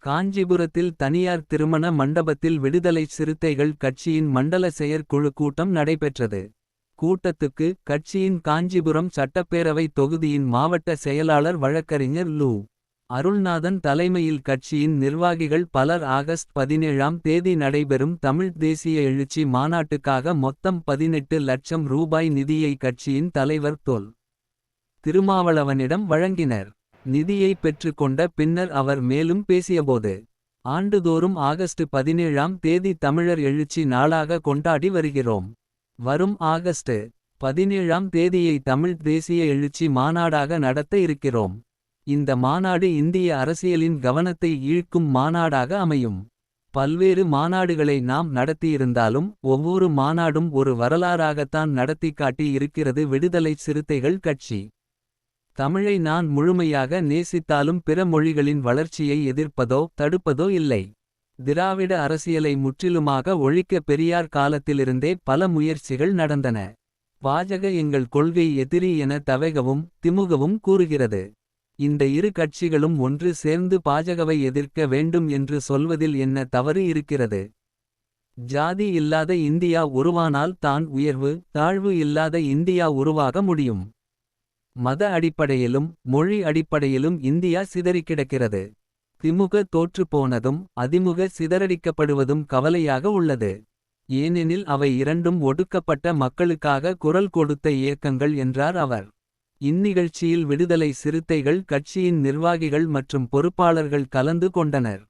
காஞ்சிபுரத்தில் தனியார் திருமண மண்டபத்தில் விடுதலை சிறுத்தைகள் கட்சியின் மண்டல செயற்குழு கூட்டம் நடைபெற்றது. கூட்டத்துக்கு கட்சியின் காஞ்சிபுரம் சட்டப்பேரவை தொகுதியின் மாவட்ட செயலாளர் வழக்கறிஞர் லூ. அருள்நாதன் தலைமையில் கட்சியின் நிர்வாகிகள் பலர் ஆகஸ்ட் 17ஆம் தேதி நடைபெறும் தமிழ் தேசிய எழுச்சி மாநாட்டுக்காக மொத்தம் 18 லட்சம் ரூபாய் நிதியை கட்சியின் தலைவர் தொல். திருமாவளவனிடம் வழங்கினர். நிதியை பெற்றுக்கொண்ட பின்னர் அவர் மேலும் பேசியபோது. ஆண்டுதோறும் ஆகஸ்ட் 17ஆம் தேதி தமிழர் எழுச்சி நாளாக கொண்டாடி வருகிறோம். வரும் ஆகஸ்ட் 17ஆம் தேதியை தமிழ் தேசிய எழுச்சி மாநாடாக நடத்த இருக்கிறோம். இந்த மாநாடு இந்திய அரசியலின் கவனத்தை ஈர்க்கும் மாநாடாக அமையும். பல்வேறு மாநாடுகளை நாம் நடத்தியிருந்தாலும் ஒவ்வொரு மாநாடும் ஒரு வரலாறாகத்தான் நடத்திக் காட்டி இருக்கிறது விடுதலை சிறுத்தைகள் கட்சி. தமிழை நான் முழுமையாக நேசித்தாலும் பிற மொழிகளின் வளர்ச்சியை எதிர்ப்பதோ தடுப்பதோ இல்லை. திராவிட அரசியலை முற்றிலுமாக ஒழிக்க பெரியார் காலத்திலிருந்தே பல முயற்சிகள் நடந்தன. பாஜக எங்கள் கொள்கை எதிரி என தவேகவும் திமுகவும் கூறுகிறது. இந்த இரு கட்சிகளும் ஒன்று சேர்ந்து பாஜகவை எதிர்க்க வேண்டும் என்று சொல்வதில் என்ன தவறு இருக்கிறது. ஜாதி இல்லாத இந்தியா உருவானால் தான் உயர்வு தாழ்வு இல்லாத இந்தியா உருவாக முடியும். மத அடிப்படையிலும் மொழி அடிப்படையிலும் இந்தியா சிதறிக்கிடக்கிறது. திமுக தோற்றுப்போனதும் அதிமுக சிதறடிக்கப்படுவதும் கவலையாக உள்ளது. ஏனெனில் அவை இரண்டும் ஒடுக்கப்பட்ட மக்களுக்காக குரல் கொடுத்த இயக்கங்கள் என்றார் அவர். இந்நிகழ்ச்சியில் விடுதலை சிறுத்தைகள் கட்சியின் நிர்வாகிகள் மற்றும் பொறுப்பாளர்கள் கலந்து கொண்டனர்.